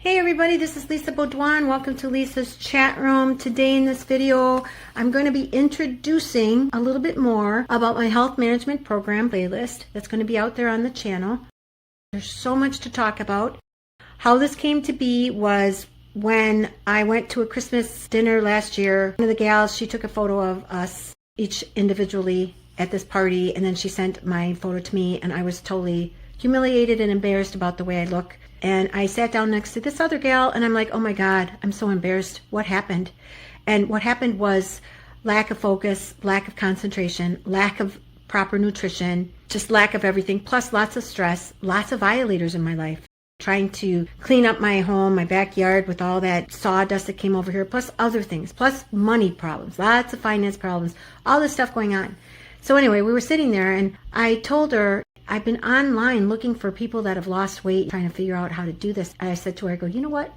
Hey everybody, this is Lisa Baudouin. Welcome to Lisa's chat room. Today in this video, I'm going to be introducing a little bit more about my health management program playlist that's going to be out there on the channel. There's so much to talk about. How this came to be was when I went to a Christmas dinner last year. One of the gals, she took a photo of us each individually at this party, and then she sent my photo to me, and I was totally humiliated and embarrassed about the way I look. And I sat down next to this other gal, and I'm like, oh my God, I'm so embarrassed. What happened? And what happened was lack of focus, lack of concentration, lack of proper nutrition, just lack of everything, plus lots of stress, lots of violators in my life. Trying to clean up my home, my backyard with all that sawdust that came over here, plus other things, plus money problems, lots of finance problems, all this stuff going on. So anyway, we were sitting there, and I told her, I've been online looking for people that have lost weight, trying to figure out how to do this. And I said to her, I go, you know what?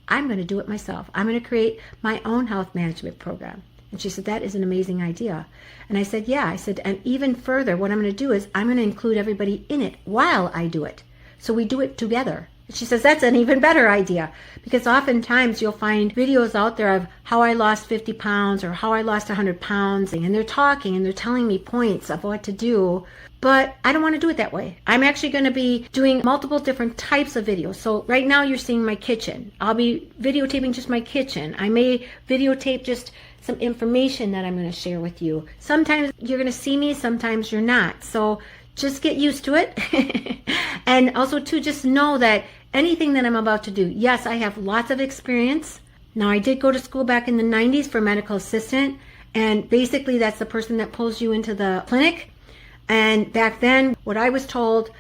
I'm going to do it myself. I'm going to create my own health management program. And she said, that is an amazing idea. And I said, yeah. I said, and even further, what I'm going to do is I'm going to include everybody in it while I do it. So we do it together. And she says, that's an even better idea, because oftentimes you'll find videos out there of how I lost 50 pounds or how I lost 100 pounds. And they're talking and they're telling me points of what to do. But I don't want to do it that way. I'm actually going to be doing multiple different types of videos. So right now you're seeing my kitchen. I'll be videotaping just my kitchen. I may videotape just some information that I'm going to share with you. Sometimes you're going to see me, sometimes you're not. So just get used to it. And also too, just know that anything that I'm about to do, yes, I have lots of experience. Now, I did go to school back in the 90s for medical assistant. And basically that's the person that pulls you into the clinic. And back then, what I was told,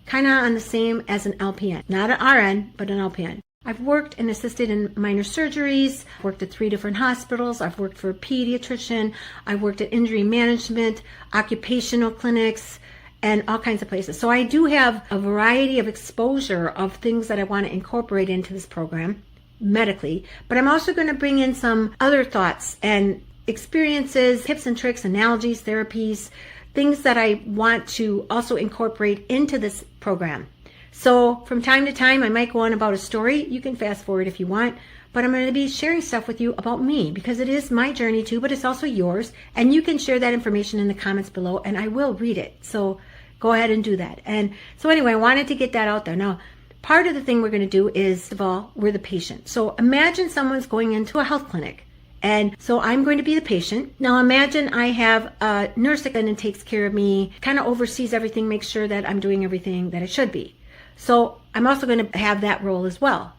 kind of on the same as an LPN. Not an RN, but an LPN. I've worked and assisted in minor surgeries, worked at 3 different hospitals. I've worked for a pediatrician. I've worked at injury management, occupational clinics, and all kinds of places. So I do have a variety of exposure of things that I want to incorporate into this program medically. But I'm also going to bring in some other thoughts and experiences, tips and tricks, analogies, therapies, things that I want to also incorporate into this program. So from time to time, I might go on about a story. You can fast forward if you want, but I'm going to be sharing stuff with you about me, because it is my journey too, but it's also yours. And you can share that information in the comments below, and I will read it. So go ahead and do that. And so anyway, I wanted to get that out there. Now, part of the thing we're going to do is, first of all, we're the patient. So imagine someone's going into a health clinic. And so I'm going to be the patient. Now imagine I have a nurse that comes and takes care of me, kind of oversees everything, makes sure that I'm doing everything that I should be. So I'm also going to have that role as well.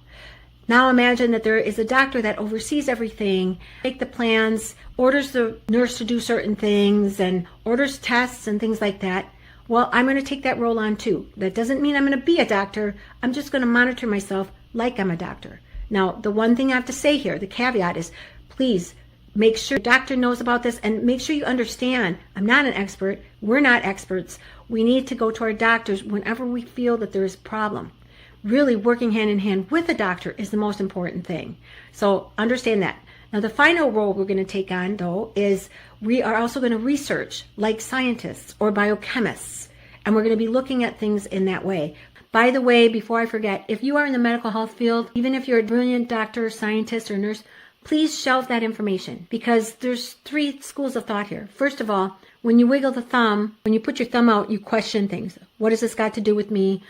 Now imagine that there is a doctor that oversees everything, make the plans, orders the nurse to do certain things, and orders tests and things like that. Well, I'm going to take that role on too. That doesn't mean I'm going to be a doctor. I'm just going to monitor myself like I'm a doctor. Now, the one thing I have to say here, the caveat is, please make sure the doctor knows about this, and make sure you understand I'm not an expert. We're not experts. We need to go to our doctors whenever we feel that there is a problem. Really working hand in hand with a doctor is the most important thing. So understand that. Now, the final role we're going to take on, though, is we are also going to research like scientists or biochemists, and we're going to be looking at things in that way. By the way, before I forget, if you are in the medical health field, even if you're a brilliant doctor, scientist, or nurse, please shelve that information, because there's 3 schools of thought here. First of all, when you wiggle the thumb, when you put your thumb out, you question things. What has this got to do with me?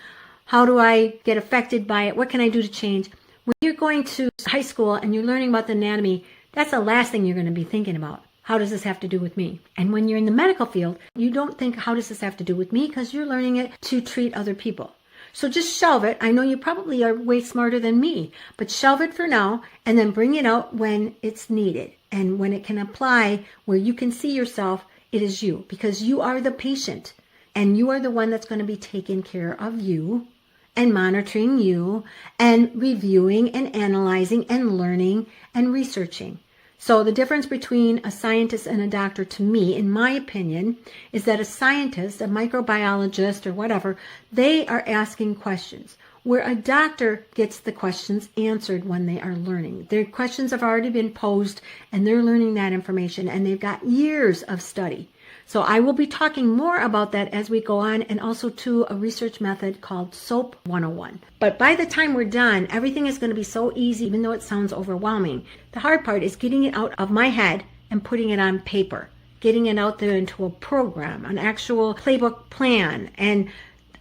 How do I get affected by it? What can I do to change? When you're going to high school and you're learning about the anatomy, that's the last thing you're going to be thinking about. How does this have to do with me? And when you're in the medical field, you don't think, how does this have to do with me? Because you're learning it to treat other people. So just shelve it. I know you probably are way smarter than me, but shelve it for now, and then bring it out when it's needed and when it can apply, where you can see yourself. It is you, because you are the patient, and you are the one that's going to be taking care of you and monitoring you and reviewing and analyzing and learning and researching. So the difference between a scientist and a doctor, to me, in my opinion, is that a scientist, a microbiologist or whatever, they are asking questions, where a doctor gets the questions answered when they are learning. Their questions have already been posed, and they're learning that information, and they've got years of study. So I will be talking more about that as we go on, and also to a research method called SOAP 101. But by the time we're done, everything is going to be so easy, even though it sounds overwhelming. The hard part is getting it out of my head and putting it on paper, getting it out there into a program, an actual playbook plan. And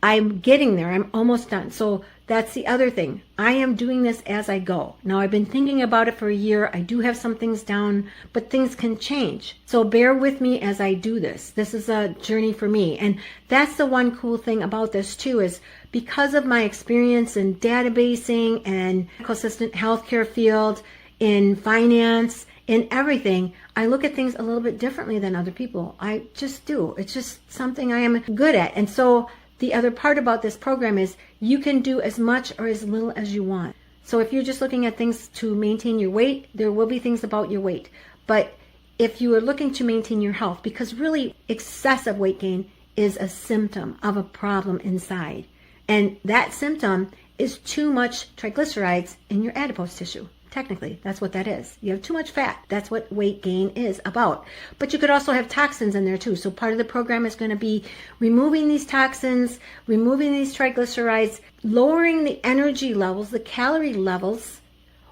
I'm getting there. I'm almost done. So that's the other thing. I am doing this as I go. Now, I've been thinking about it for a year. I do have some things down, but things can change. So bear with me as I do this. This is a journey for me. And that's the one cool thing about this too, is because of my experience in databasing and medical assistant healthcare field, in finance, in everything, I look at things a little bit differently than other people. I just do. It's just something I am good at. And so the other part about this program is you can do as much or as little as you want. So if you're just looking at things to maintain your weight, there will be things about your weight. But if you are looking to maintain your health, because really excessive weight gain is a symptom of a problem inside. And that symptom is too much triglycerides in your adipose tissue. Technically, that's what that is. You have too much fat. That's what weight gain is about. But you could also have toxins in there too. So part of the program is going to be removing these toxins, removing these triglycerides, lowering the energy levels, the calorie levels,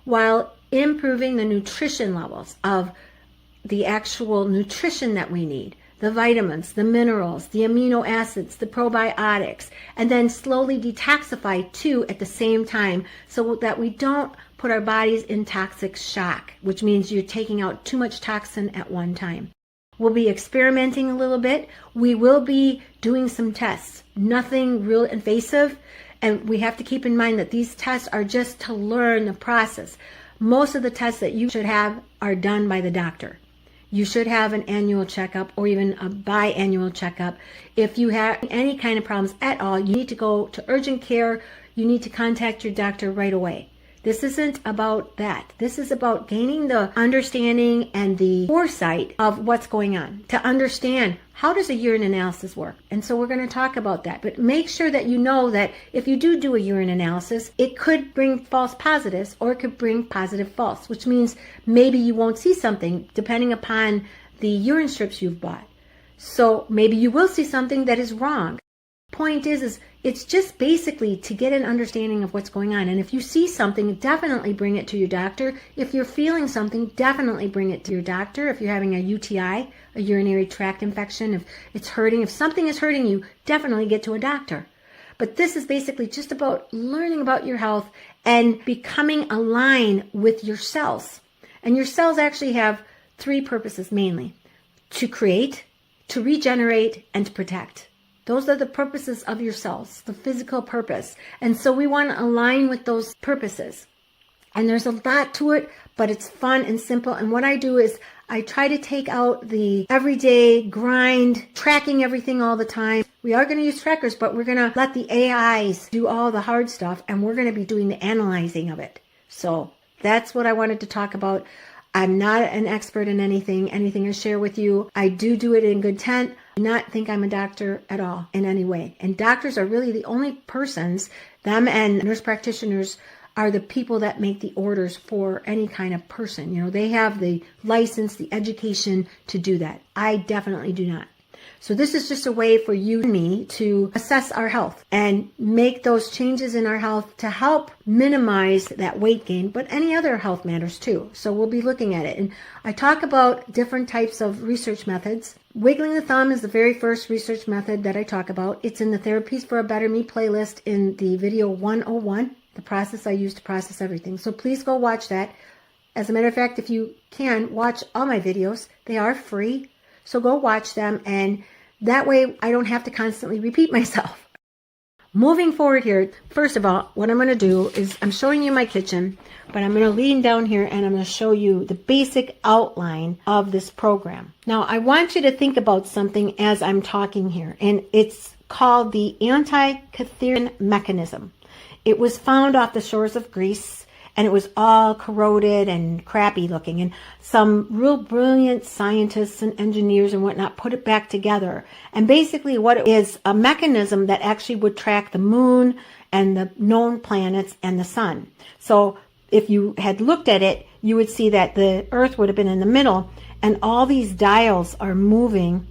while improving the nutrition levels of the actual nutrition that we need. The vitamins, the minerals, the amino acids, the probiotics, and then slowly detoxify too at the same time, so that we don't put our bodies in toxic shock, which means you're taking out too much toxin at one time. We'll be experimenting a little bit. We will be doing some tests, nothing real invasive. And we have to keep in mind that these tests are just to learn the process. Most of the tests that you should have are done by the doctor. You should have an annual checkup or even a biannual checkup. If you have any kind of problems at all, you need to go to urgent care. You need to contact your doctor right away. This isn't about that. This is about gaining the understanding and the foresight of what's going on, to understand how does a urine analysis work. And so we're going to talk about that. But make sure that you know that if you do a urine analysis, it could bring false positives or it could bring positive false, which means maybe you won't see something depending upon the urine strips you've bought. So maybe you will see something that is wrong. Point is it's just basically to get an understanding of what's going on. And if you see something, definitely bring it to your doctor. If you're feeling something, definitely bring it to your doctor. If you're having a UTI, a urinary tract infection, if it's hurting, if something is hurting you, definitely get to a doctor. But this is basically just about learning about your health and becoming aligned with your cells. And your cells actually have three purposes mainly: to create, to regenerate, and to protect. Those are the purposes of your cells, the physical purpose. And so we want to align with those purposes. And there's a lot to it, but it's fun and simple. And what I do is I try to take out the everyday grind, tracking everything all the time. We are going to use trackers, but we're going to let the AIs do all the hard stuff, and we're going to be doing the analyzing of it. So that's what I wanted to talk about. I'm not an expert in anything I share with you. I do it in good intent. Do not think I'm a doctor at all in any way. And doctors are really the only persons, them and nurse practitioners are the people that make the orders for any kind of person. You know, they have the license, the education to do that. I definitely do not. So this is just a way for you and me to assess our health and make those changes in our health to help minimize that weight gain, but any other health matters too. So we'll be looking at it. And I talk about different types of research methods. Wiggling the thumb is the very first research method that I talk about. It's in the Therapies for a Better Me playlist in the video 101, the process I use to process everything. So please go watch that. As a matter of fact, if you can, watch all my videos. They are free. So go watch them, and that way I don't have to constantly repeat myself. Moving forward here, first of all, what I'm going to do is I'm showing you my kitchen, but I'm going to lean down here and I'm going to show you the basic outline of this program. Now, I want you to think about something as I'm talking here, and it's called the anti-Catherian mechanism. It was found off the shores of Greece, and it was all corroded and crappy looking. And some real brilliant scientists and engineers and whatnot put it back together. And basically what it is, a mechanism that actually would track the moon and the known planets and the sun. So if you had looked at it, you would see that the Earth would have been in the middle, and all these dials are moving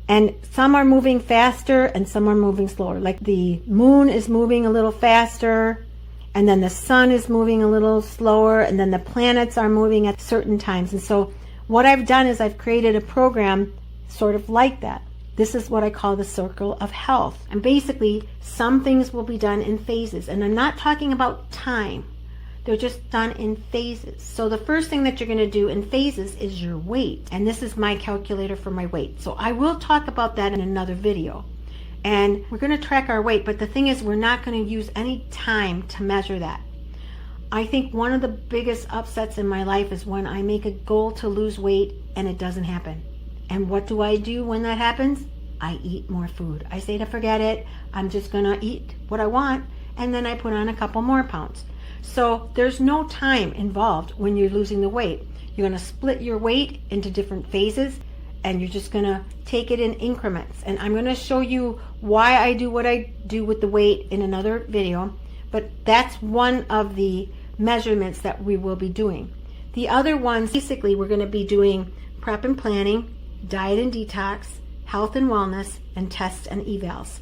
And some are moving faster and some are moving slower. Like the moon is moving a little faster, and then the sun is moving a little slower, and then the planets are moving at certain times. And so what I've done is I've created a program sort of like that. This is what I call the circle of health. And basically, some things will be done in phases. And I'm not talking about time. They're just done in phases. So the first thing that you're going to do in phases is your weight. And this is my calculator for my weight. So I will talk about that in another video. And we're going to track our weight. But the thing is, we're not going to use any time to measure that. I think one of the biggest upsets in my life is when I make a goal to lose weight and it doesn't happen. And what do I do when that happens? I eat more food. I say to forget it. I'm just going to eat what I want. And then I put on a couple more pounds. So there's no time involved when you're losing the weight. You're going to split your weight into different phases, and you're just going to take it in increments. And I'm going to show you why I do what I do with the weight in another video. But that's one of the measurements that we will be doing. The other ones, basically, we're going to be doing prep and planning, diet and detox, health and wellness, and tests and evals.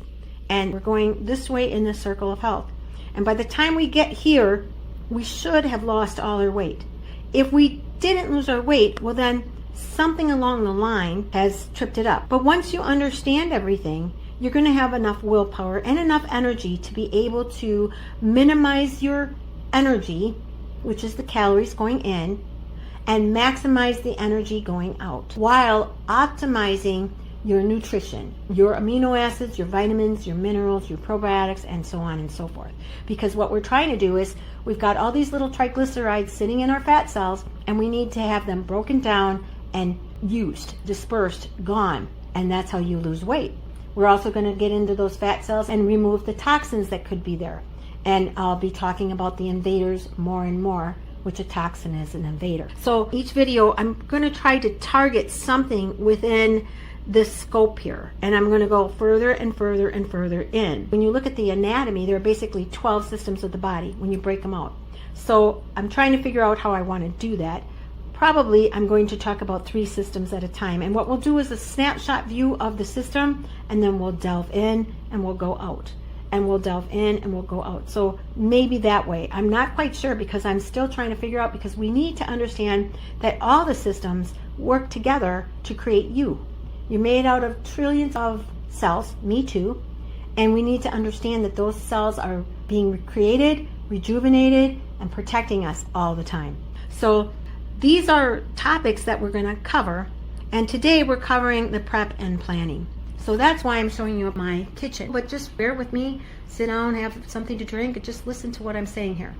And we're going this way in the circle of health. And by the time we get here, we should have lost all our weight. If we didn't lose our weight, well then something along the line has tripped it up. But once you understand everything, you're going to have enough willpower and enough energy to be able to minimize your energy, which is the calories going in, and maximize the energy going out, while optimizing your nutrition, your amino acids, your vitamins, your minerals, your probiotics, and so on and so forth. Because what we're trying to do is, we've got all these little triglycerides sitting in our fat cells, and we need to have them broken down and used, dispersed, gone. And that's how you lose weight. We're also going to get into those fat cells and remove the toxins that could be there. And I'll be talking about the invaders more and more, which a toxin is an invader. So each video, I'm going to try to target something within this scope here, and I'm going to go further and further and further in. When you look at the anatomy, there are basically 12 systems of the body when you break them out. So I'm trying to figure out how I want to do that. Probably I'm going to talk about 3 systems at a time, and what we'll do is a snapshot view of the system, and then we'll delve in and we'll go out, and we'll delve in and we'll go out. So maybe that way. I'm not quite sure, because I'm still trying to figure out, because we need to understand that all the systems work together to create you. You're made out of trillions of cells, me too, and we need to understand that those cells are being created, rejuvenated, and protecting us all the time. So these are topics that we're going to cover, and today we're covering the prep and planning. So that's why I'm showing you my kitchen. But just bear with me, sit down, have something to drink, and just listen to what I'm saying here.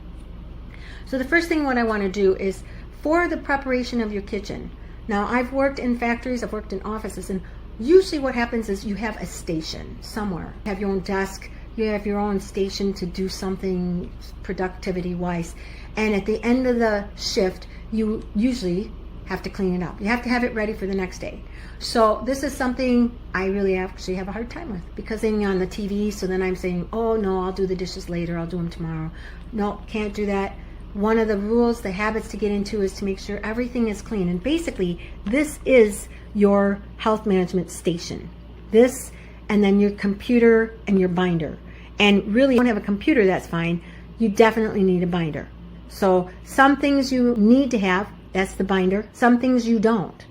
So the first thing what I want to do is, for the preparation of your kitchen. Now, I've worked in factories, I've worked in offices, and usually what happens is you have a station somewhere. You have your own desk, you have your own station to do something productivity-wise. And at the end of the shift, you usually have to clean it up. You have to have it ready for the next day. So this is something I really actually have a hard time with, because then you're on the TV, so then I'm saying, oh no, I'll do the dishes later, I'll do them tomorrow. No, can't do that. One of the rules, the habits to get into, is to make sure everything is clean. And basically, this is your health management station. This, and then your computer and your binder. And really, if you don't have a computer, that's fine. You definitely need a binder. So some things you need to have, that's the binder. Some things you don't.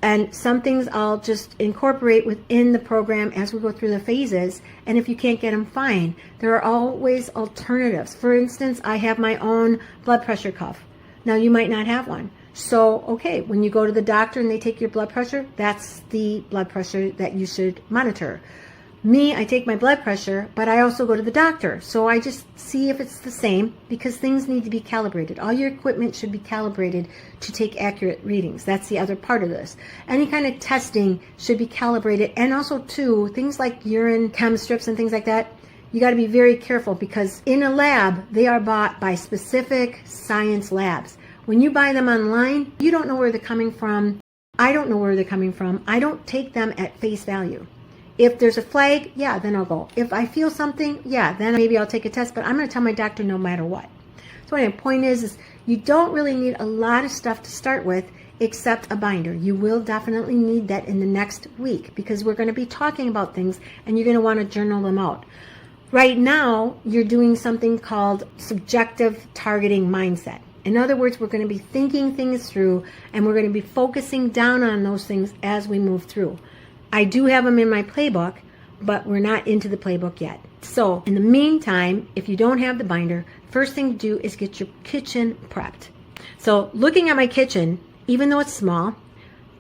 And some things I'll just incorporate within the program as we go through the phases. And if you can't get them, fine. There are always alternatives. For instance, I have my own blood pressure cuff. Now, you might not have one. So, okay, when you go to the doctor and they take your blood pressure, that's the blood pressure that you should monitor. Me, I take my blood pressure, but I also go to the doctor. So I just see if it's the same, because things need to be calibrated. All your equipment should be calibrated to take accurate readings. That's the other part of this. Any kind of testing should be calibrated. And also, too, things like urine chem strips and things like that, you got to be very careful, because in a lab, they are bought by specific science labs. When you buy them online, you don't know where they're coming from. I don't know where they're coming from. I don't take them at face value. If there's a flag, yeah, then I'll go. If I feel something, yeah, then maybe I'll take a test, but I'm going to tell my doctor no matter what. So anyway, the point is you don't really need a lot of stuff to start with except a binder. You will definitely need that in the next week because we're going to be talking about things and you're going to want to journal them out. Right now, you're doing something called subjective targeting mindset. In other words, we're going to be thinking things through and we're going to be focusing down on those things as we move through. I do have them in my playbook, but we're not into the playbook yet. So in the meantime, if you don't have the binder, first thing to do is get your kitchen prepped. So looking at my kitchen, even though it's small,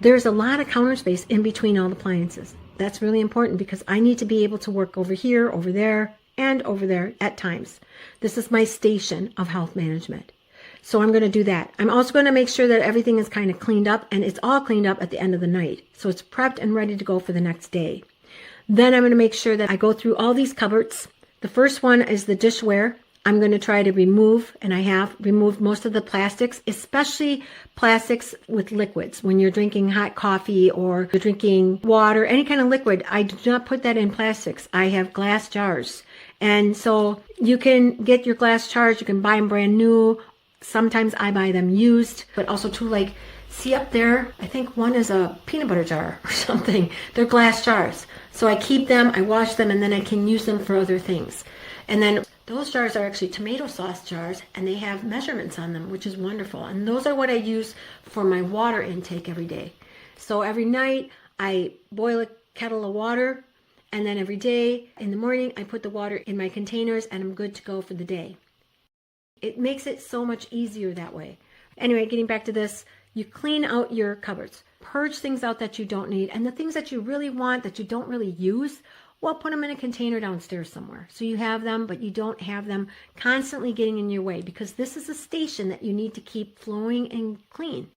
there's a lot of counter space in between all the appliances. That's really important because I need to be able to work over here, over there, and over there at times. This is my station of health management. So I'm going to do that. I'm also going to make sure that everything is kind of cleaned up, and it's all cleaned up at the end of the night. So it's prepped and ready to go for the next day. Then I'm going to make sure that I go through all these cupboards. The first one is the dishware. I'm going to try to remove, and I have removed most of the plastics, especially plastics with liquids. When you're drinking hot coffee or you're drinking water, any kind of liquid, I do not put that in plastics. I have glass jars. And so you can get your glass jars, you can buy them brand new. Sometimes I buy them used, but also too, like, see up there, I think one is a peanut butter jar or something. They're glass jars. So I keep them, I wash them, and then I can use them for other things. And then those jars are actually tomato sauce jars, and they have measurements on them, which is wonderful. And those are what I use for my water intake every day. So every night I boil a kettle of water, and then every day in the morning I put the water in my containers, and I'm good to go for the day. It makes it so much easier that way. Anyway, getting back to this, you clean out your cupboards. Purge things out that you don't need, and the things that you really want that you don't really use, well, put them in a container downstairs somewhere. So you have them, but you don't have them constantly getting in your way, because this is a station that you need to keep flowing and clean.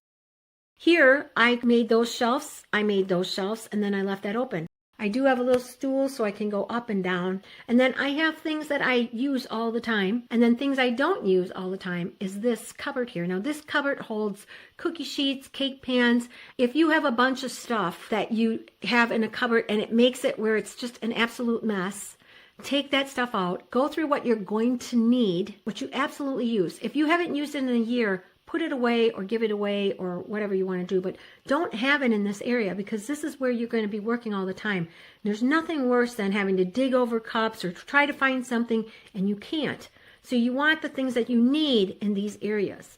Here, I made those shelves, and then I left that open. I do have a little stool so I can go up and down. And then I have things that I use all the time. And then things I don't use all the time is this cupboard here. Now this cupboard holds cookie sheets, cake pans. If you have a bunch of stuff that you have in a cupboard and it makes it where it's just an absolute mess, take that stuff out. Go through what you're going to need, what you absolutely use. If you haven't used it in a year, put it away or give it away or whatever you want to do, but don't have it in this area because this is where you're going to be working all the time. There's nothing worse than having to dig over cups or try to find something and you can't. So you want the things that you need in these areas.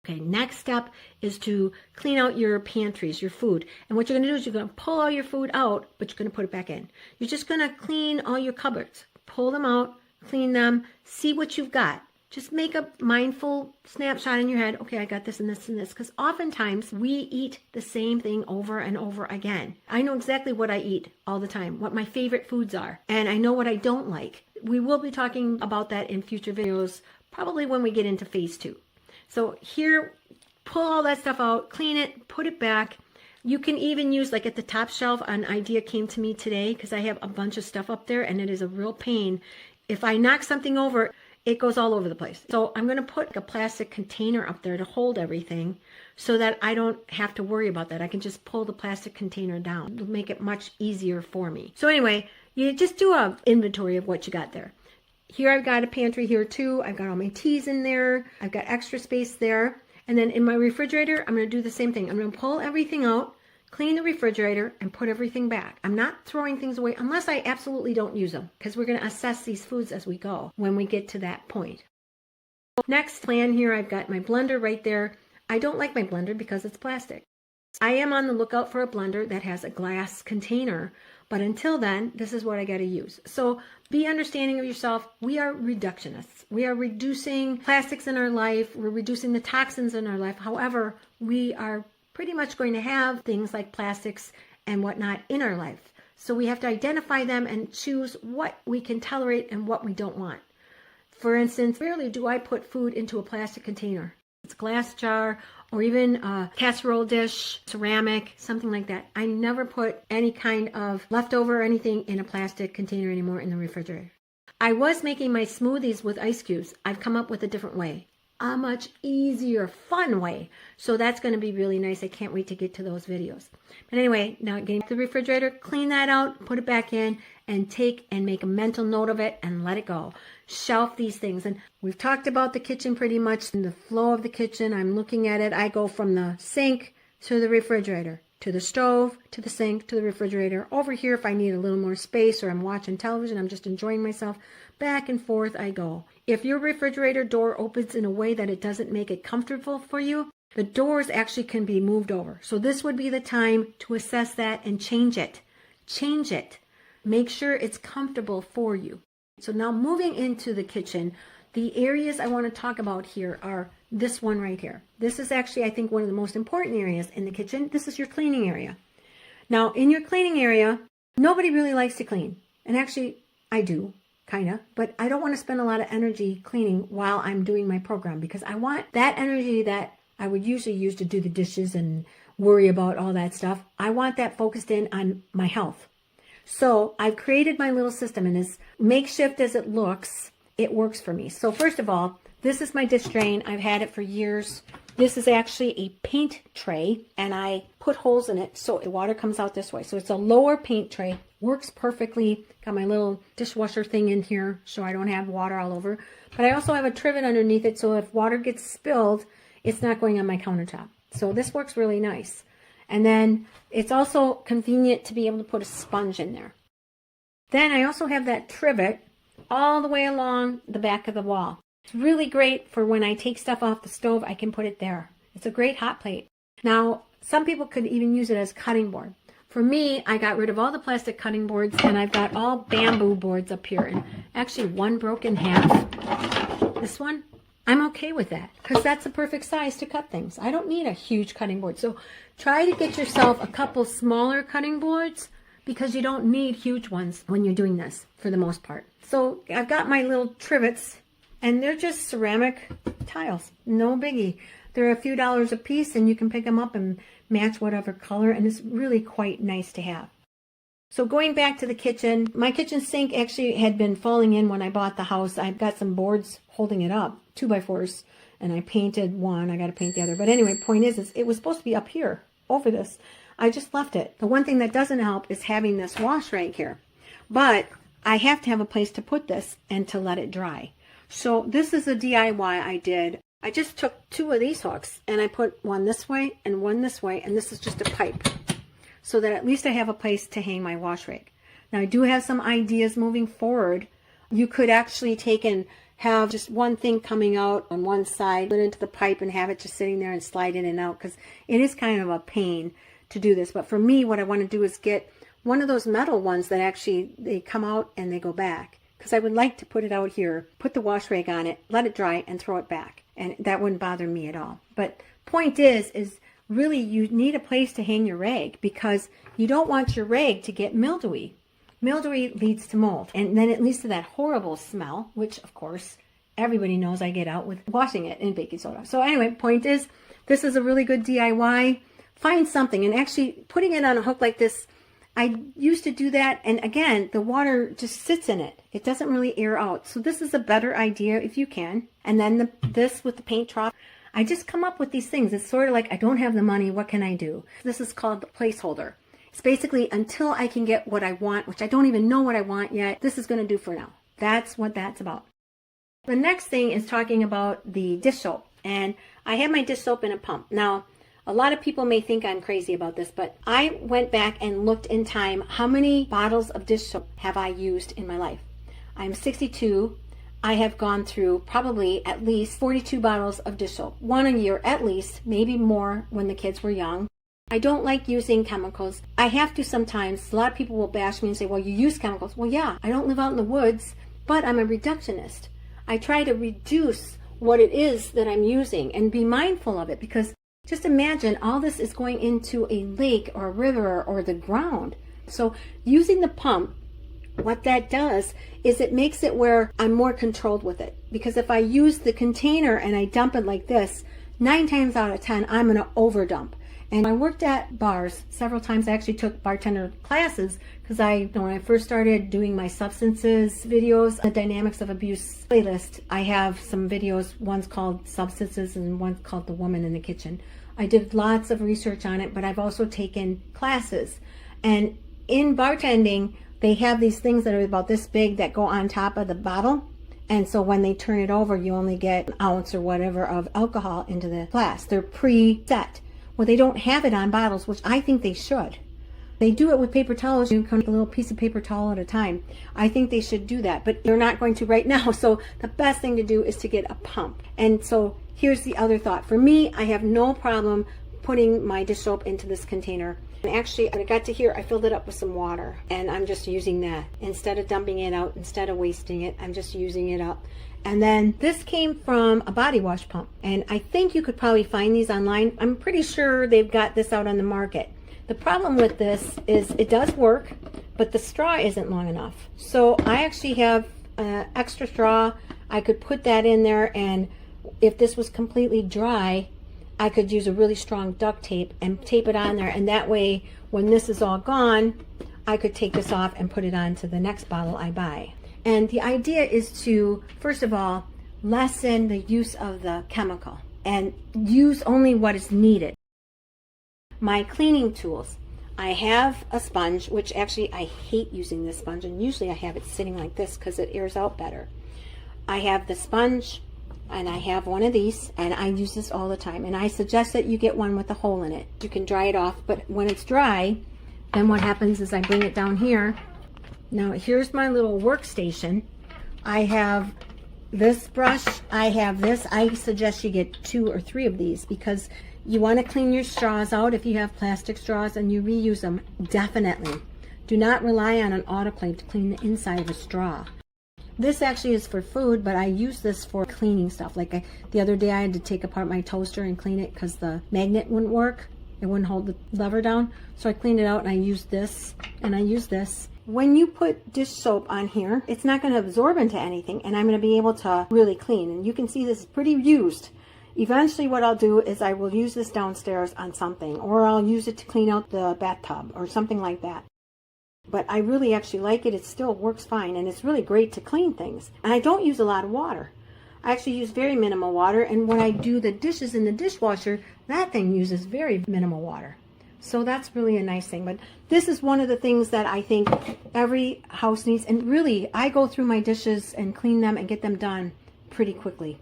Okay, next step is to clean out your pantries, your food. And what you're going to do is you're going to pull all your food out, but you're going to put it back in. You're just going to clean all your cupboards. Pull them out, clean them, see what you've got. Just make a mindful snapshot in your head. Okay, I got this and this and this. Because oftentimes we eat the same thing over and over again. I know exactly what I eat all the time, what my favorite foods are. And I know what I don't like. We will be talking about that in future videos, probably when we get into phase 2. So here, pull all that stuff out, clean it, put it back. You can even use, like at the top shelf, an idea came to me today because I have a bunch of stuff up there and it is a real pain. If I knock something over, it goes all over the place. So I'm going to put a plastic container up there to hold everything so that I don't have to worry about that. I can just pull the plastic container down. It'll make it much easier for me. So anyway, you just do an inventory of what you got there. Here I've got a pantry here too. I've got all my teas in there. I've got extra space there. And then in my refrigerator, I'm going to do the same thing. I'm going to pull everything out, clean the refrigerator, and put everything back. I'm not throwing things away unless I absolutely don't use them, because we're going to assess these foods as we go when we get to that point. Next plan here, I've got my blender right there. I don't like my blender because it's plastic. I am on the lookout for a blender that has a glass container, but until then, this is what I got to use. So be understanding of yourself. We are reductionists. We are reducing plastics in our life. We're reducing the toxins in our life. However, we are pretty much going to have things like plastics and whatnot in our life. So we have to identify them and choose what we can tolerate and what we don't want. For instance, rarely do I put food into a plastic container. It's a glass jar or even a casserole dish, ceramic, something like that. I never put any kind of leftover or anything in a plastic container anymore in the refrigerator. I was making my smoothies with ice cubes. I've come up with a different way. A much easier, fun way. So that's going to be really nice. I can't wait to get to those videos. But anyway, now getting to the refrigerator, clean that out, put it back in, and take and make a mental note of it and let it go. Shelf these things. And we've talked about the kitchen pretty much in the flow of the kitchen. I'm looking at it. I go from the sink to the refrigerator, to the stove, to the sink, to the refrigerator. Over here, if I need a little more space or I'm watching television, I'm just enjoying myself, back and forth I go. If your refrigerator door opens in a way that it doesn't make it comfortable for you, the doors actually can be moved over. So this would be the time to assess that and change it. Change it. Make sure it's comfortable for you. So now moving into the kitchen, the areas I want to talk about here are this one right here. This is actually, I think, one of the most important areas in the kitchen. This is your cleaning area. Now, in your cleaning area, nobody really likes to clean. And actually, I do, kind of. But I don't want to spend a lot of energy cleaning while I'm doing my program because I want that energy that I would usually use to do the dishes and worry about all that stuff. I want that focused in on my health. So I've created my little system, and as makeshift as it looks, it works for me. So first of all, this is my dish drain. I've had it for years. This is actually a paint tray, and I put holes in it so the water comes out this way. So it's a lower paint tray. Works perfectly. Got my little dishwasher thing in here so I don't have water all over. But I also have a trivet underneath it, so if water gets spilled, it's not going on my countertop. So this works really nice. And then it's also convenient to be able to put a sponge in there. Then I also have that trivet all the way along the back of the wall. It's really great for when I take stuff off the stove, I can put it there. It's a great hot plate. Now, some people could even use it as cutting board. For me, I got rid of all the plastic cutting boards, and I've got all bamboo boards up here. And actually, one broke in half. This one, I'm okay with that because that's the perfect size to cut things. I don't need a huge cutting board. So try to get yourself a couple smaller cutting boards because you don't need huge ones when you're doing this for the most part. So I've got my little trivets, and they're just ceramic tiles. No biggie. They're a few dollars a piece, and you can pick them up and match whatever color, and it's really quite nice to have. So going back to the kitchen, my kitchen sink actually had been falling in when I bought the house. I've got some boards holding it up, 2x4s, and I painted one. I got to paint the other. But anyway, point is it was supposed to be up here over this. I just left it. The one thing that doesn't help is having this wash right here. But I have to have a place to put this and to let it dry. So this is a DIY I did. I just took two of these hooks and I put one this way and one this way, and this is just a pipe, so that at least I have a place to hang my wash rag. Now I do have some ideas moving forward. You could actually take and have just one thing coming out on one side, put it into the pipe and have it just sitting there and slide in and out, because it is kind of a pain to do this. But for me, what I want to do is get one of those metal ones that actually they come out and they go back, because I would like to put it out here, put the wash rag on it, let it dry, and throw it back, and that wouldn't bother me at all. But point is really you need a place to hang your rag, because you don't want your rag to get mildewy. Mildewy leads to mold, and then it leads to that horrible smell, which of course everybody knows I get out with washing it in baking soda. So anyway, point is, this is a really good DIY. Find something, and actually putting it on a hook like this, I used to do that, and again, the water just sits in it. It doesn't really air out. So this is a better idea if you can. And then this with the paint trough, I just come up with these things. It's sort of like, I don't have the money, what can I do? This is called the placeholder. It's basically until I can get what I want, which I don't even know what I want yet, this is going to do for now. That's what that's about. The next thing is talking about the dish soap. And I have my dish soap in a pump. Now, a lot of people may think I'm crazy about this, but I went back and looked in time, how many bottles of dish soap have I used in my life? I'm 62. I have gone through probably at least 42 bottles of dish soap. One a year at least, maybe more when the kids were young. I don't like using chemicals. I have to sometimes. A lot of people will bash me and say, well, you use chemicals. Well, yeah, I don't live out in the woods, but I'm a reductionist. I try to reduce what it is that I'm using and be mindful of it, because just imagine all this is going into a lake or a river or the ground. So using the pump, what that does is it makes it where I'm more controlled with it. Because if I use the container and I dump it like this, 9 times out of 10, I'm going to overdump. And I worked at bars several times. I actually took bartender classes because when I first started doing my substances videos, the dynamics of abuse playlist, I have some videos. One's called Substances and one's called The Woman in the Kitchen. I did lots of research on it, but I've also taken classes. And in bartending, they have these things that are about this big that go on top of the bottle. And so when they turn it over, you only get an ounce or whatever of alcohol into the glass. They're pre-set. Well, they don't have it on bottles, which I think they should. They do it with paper towels. You can take a little piece of paper towel at a time. I think they should do that, but they're not going to right now. So the best thing to do is to get a pump. And so here's the other thought. For me, I have no problem putting my dish soap into this container. And actually, when it got to here, I filled it up with some water, and I'm just using that. Instead of dumping it out, instead of wasting it, I'm just using it up. And then this came from a body wash pump. And I think you could probably find these online. I'm pretty sure they've got this out on the market. The problem with this is it does work, but the straw isn't long enough. So I actually have an extra straw. I could put that in there, and if this was completely dry, I could use a really strong duct tape and tape it on there, and that way when this is all gone, I could take this off and put it on to the next bottle I buy. And the idea is to, first of all, lessen the use of the chemical and use only what is needed. My cleaning tools. I have a sponge, which actually I hate using this sponge, and usually I have it sitting like this because it airs out better. I have the sponge, and I have one of these, and I use this all the time, and I suggest that you get one with a hole in it. You can dry it off, but when it's dry, then what happens is I bring it down here. Now here's my little workstation. I have this brush, I have this. I suggest you get 2 or 3 of these because you want to clean your straws out if you have plastic straws, and you reuse them, definitely. Do not rely on an autoclave to clean the inside of a straw. This actually is for food, but I use this for cleaning stuff. Like the other day I had to take apart my toaster and clean it because the magnet wouldn't work. It wouldn't hold the lever down. So I cleaned it out, and I used this, and I use this. When you put dish soap on here, it's not going to absorb into anything, and I'm going to be able to really clean. And you can see this is pretty used. Eventually what I'll do is I will use this downstairs on something, or I'll use it to clean out the bathtub or something like that. But I really actually like it. It still works fine, and it's really great to clean things. And I don't use a lot of water. I actually use very minimal water, and when I do the dishes in the dishwasher, that thing uses very minimal water. So that's really a nice thing. But this is one of the things that I think every house needs, and really I go through my dishes and clean them and get them done pretty quickly.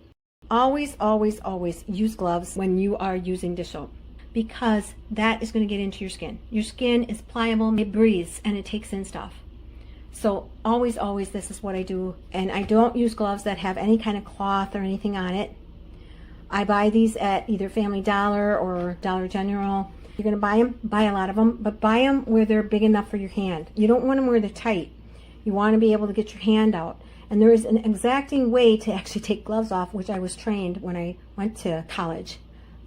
Always, always, always use gloves when you are using dish soap, because that is going to get into your skin. Your skin is pliable, it breathes, and it takes in stuff. So always, always, this is what I do. And I don't use gloves that have any kind of cloth or anything on it. I buy these at either Family Dollar or Dollar General. You're going to buy them, buy a lot of them, but buy them where they're big enough for your hand. You don't want them where they're tight. You want to be able to get your hand out. And there is an exacting way to actually take gloves off, which I was trained when I went to college.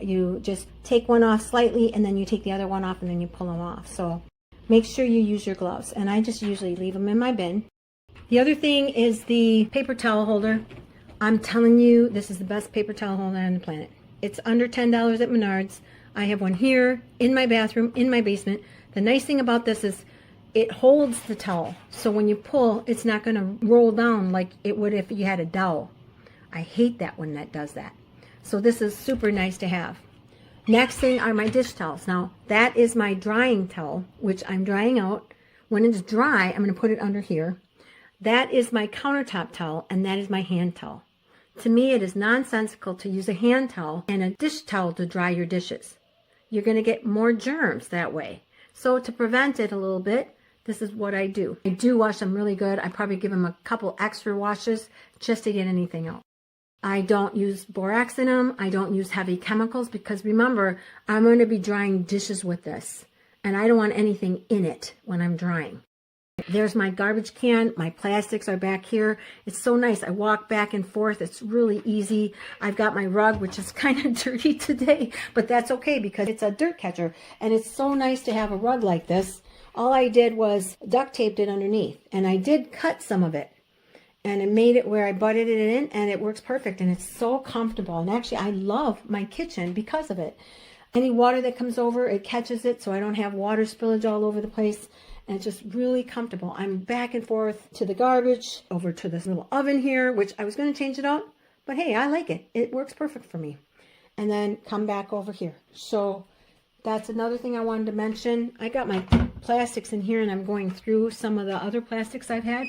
You just take one off slightly, and then you take the other one off, and then you pull them off. So make sure you use your gloves. And I just usually leave them in my bin. The other thing is the paper towel holder. I'm telling you, this is the best paper towel holder on the planet. It's under $10 at Menards. I have one here in my bathroom, in my basement. The nice thing about this is it holds the towel. So when you pull, it's not going to roll down like it would if you had a dowel. I hate that when that does that. So this is super nice to have. Next thing are my dish towels. Now, that is my drying towel, which I'm drying out. When it's dry, I'm going to put it under here. That is my countertop towel, and that is my hand towel. To me, it is nonsensical to use a hand towel and a dish towel to dry your dishes. You're going to get more germs that way. So to prevent it a little bit, this is what I do. I do wash them really good. I probably give them a couple extra washes just to get anything out. I don't use borax in them. I don't use heavy chemicals because remember, I'm going to be drying dishes with this, and I don't want anything in it when I'm drying. There's my garbage can. My plastics are back here. It's so nice. I walk back and forth. It's really easy. I've got my rug, which is kind of dirty today, but that's okay because it's a dirt catcher, and it's so nice to have a rug like this. All I did was duct taped it underneath, and I did cut some of it, and it made it where I butted it in, and it works perfect, and it's so comfortable. And actually, I love my kitchen because of it. Any water that comes over, it catches it, so I don't have water spillage all over the place, and it's just really comfortable. I'm back and forth to the garbage, over to this little oven here, which I was going to change it out, but hey, I like it. It works perfect for me. And then come back over here. So that's another thing I wanted to mention. I got my plastics in here, and I'm going through some of the other plastics I've had.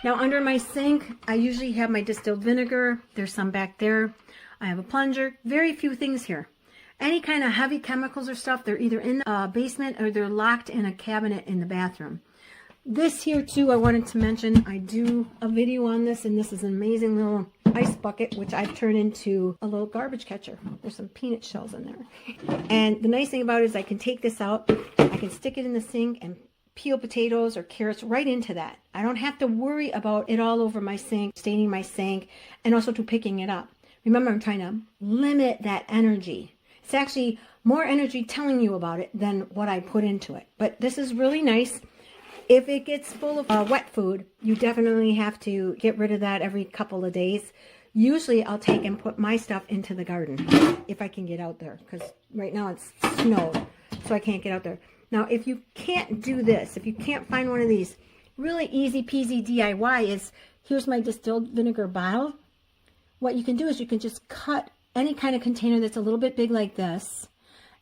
Now under my sink, I usually have my distilled vinegar. There's some back there. I have a plunger. Very few things here. any kind of heavy chemicals or stuff, they're either in the basement or they're locked in a cabinet in the bathroom. This here too, I wanted to mention, I do a video on this, and this is an amazing little ice bucket, which I've turned into a little garbage catcher. There's some peanut shells in there. And the nice thing about it is I can take this out, I can stick it in the sink and peel potatoes or carrots right into that. I don't have to worry about it all over my sink, staining my sink, and also to picking it up. Remember, I'm trying to limit that energy. It's actually more energy telling you about it than what I put into it. But this is really nice. If it gets full of wet food, you definitely have to get rid of that every couple of days. Usually I'll take and put my stuff into the garden if I can get out there, because right now it's snowed, so I can't get out there. Now, if you can't do this, if you can't find one of these, really easy peasy DIY is, here's my distilled vinegar bottle. What you can do is you can just cut any kind of container that's a little bit big like this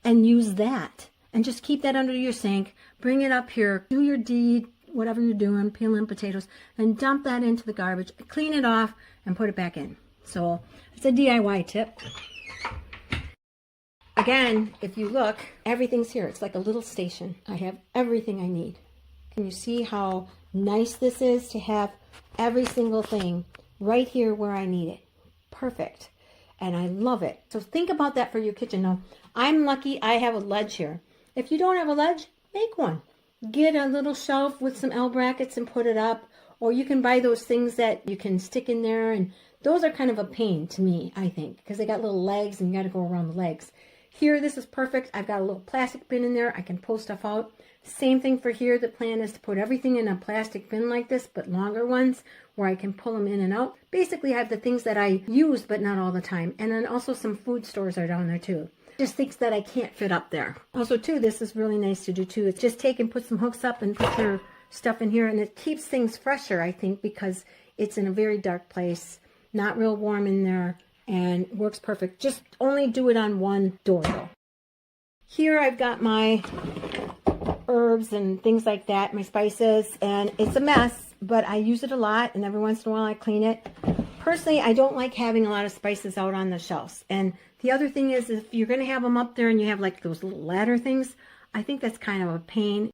and use that. And just keep that under your sink, bring it up here, do your deed, whatever you're doing, peeling potatoes, and dump that into the garbage, clean it off, and put it back in. So it's a DIY tip. Again, if you look, everything's here. It's like a little station. I have everything I need. Can you see how nice this is to have every single thing right here where I need it? Perfect. And I love it. So think about that for your kitchen. Now, I'm lucky I have a ledge here. If you don't have a ledge, make one. Get a little shelf with some L brackets and put it up. Or you can buy those things that you can stick in there. And those are kind of a pain to me, I think, because they got little legs and you got to go around the legs. Here, this is perfect. I've got a little plastic bin in there. I can pull stuff out. Same thing for here. The plan is to put everything in a plastic bin like this, but longer ones where I can pull them in and out. Basically, I have the things that I use, but not all the time. And then also some food stores are down there too. Just things that I can't fit up there. Also too, this is really nice to do too. It's just take and put some hooks up and put your stuff in here, and it keeps things fresher, I think, because it's in a very dark place, not real warm in there, and works perfect. Just only do it on one door though. Here I've got my herbs and things like that, my spices, and it's a mess, but I use it a lot, and every once in a while I clean it. Personally, I don't like having a lot of spices out on the shelves. And the other thing is, if you're going to have them up there and you have like those little ladder things, I think that's kind of a pain.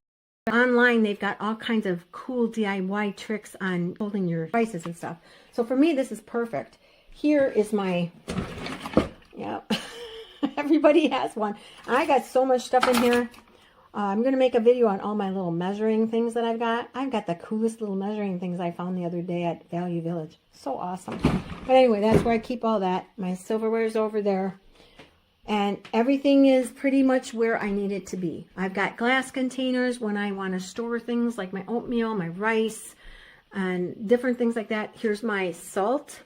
Online, they've got all kinds of cool DIY tricks on holding your spices and stuff. So for me, this is perfect. Here is my, yeah, everybody has one. I got so much stuff in here. I'm going to make a video on all my little measuring things that I've got. I've got the coolest little measuring things I found the other day at Value Village. So awesome. But anyway, that's where I keep all that. My silverware is over there. And everything is pretty much where I need it to be. I've got glass containers when I want to store things like my oatmeal, my rice, and different things like that. Here's my salt.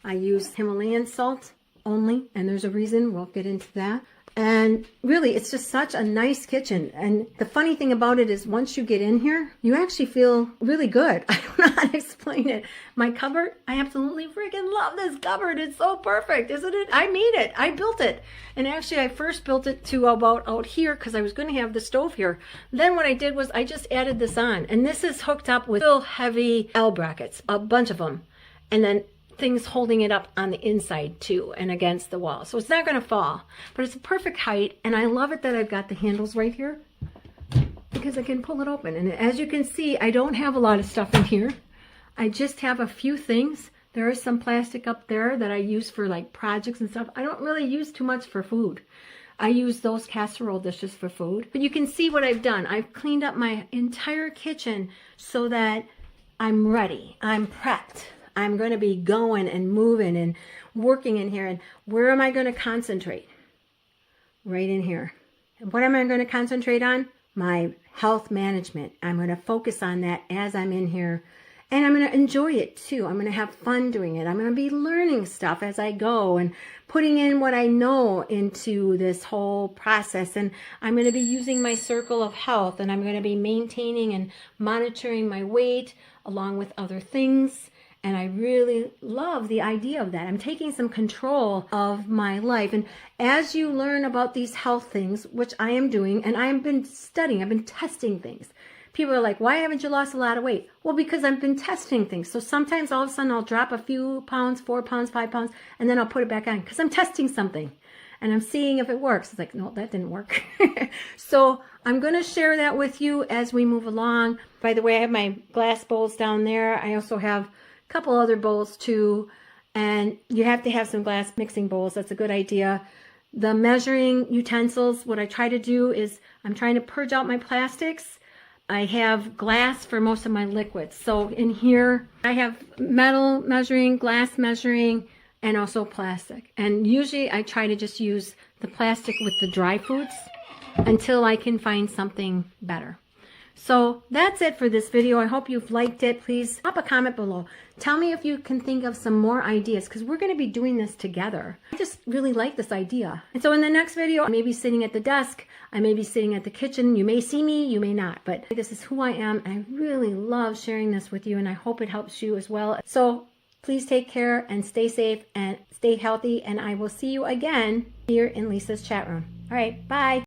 I use Himalayan salt only, and there's a reason. We'll get into that. And really, it's just such a nice kitchen. And the funny thing about it is once you get in here, you actually feel really good. I don't know how to explain it. My cupboard, I absolutely freaking love this cupboard. It's so perfect, isn't it? I made it. I built it. And actually, I first built it to about out here because I was going to have the stove here. Then what I did was I just added this on. And this is hooked up with real heavy L brackets, a bunch of them. And then things holding it up on the inside too and against the wall, so it's not going to fall, but it's a perfect height. And I love it that I've got the handles right here because I can pull it open. And as you can see, I don't have a lot of stuff in here. I just have a few things. There is some plastic up there that I use for like projects and stuff. I don't really use too much for food. I use those casserole dishes for food. But you can see what I've done. I've cleaned up my entire kitchen so that I'm ready. I'm prepped. I'm going to be going and moving and working in here. And where am I going to concentrate? Right in here. And what am I going to concentrate on? My health management. I'm going to focus on that as I'm in here. And I'm going to enjoy it too. I'm going to have fun doing it. I'm going to be learning stuff as I go and putting in what I know into this whole process. And I'm going to be using my circle of health, and I'm going to be maintaining and monitoring my weight along with other things. And I really love the idea of that. I'm taking some control of my life. And as you learn about these health things, which I am doing, and I've been studying, I've been testing things. People are like, why haven't you lost a lot of weight? Well, because I've been testing things. So sometimes all of a sudden I'll drop a few pounds, 4 pounds, 5 pounds, and then I'll put it back on because I'm testing something. and I'm seeing if it works. It's like, no, that didn't work. So I'm going to share that with you as we move along. By the way, I have my glass bowls down there. I also have a couple other bowls too, and you have to have some glass mixing bowls. That's a good idea. The measuring utensils, what I try to do is I'm trying to purge out my plastics. I have glass for most of my liquids. So in here, I have metal measuring, glass measuring, and also plastic. And usually I try to just use the plastic with the dry foods until I can find something better. So that's it for this video. I hope you've liked it. Please pop a comment below. Tell me if you can think of some more ideas, because we're going to be doing this together. I just really like this idea. And so in the next video, I may be sitting at the desk. I may be sitting at the kitchen. You may see me, you may not, but this is who I am. I really love sharing this with you, and I hope it helps you as well. So please take care and stay safe and stay healthy, and I will see you again here in Lisa's chat room. All right, bye.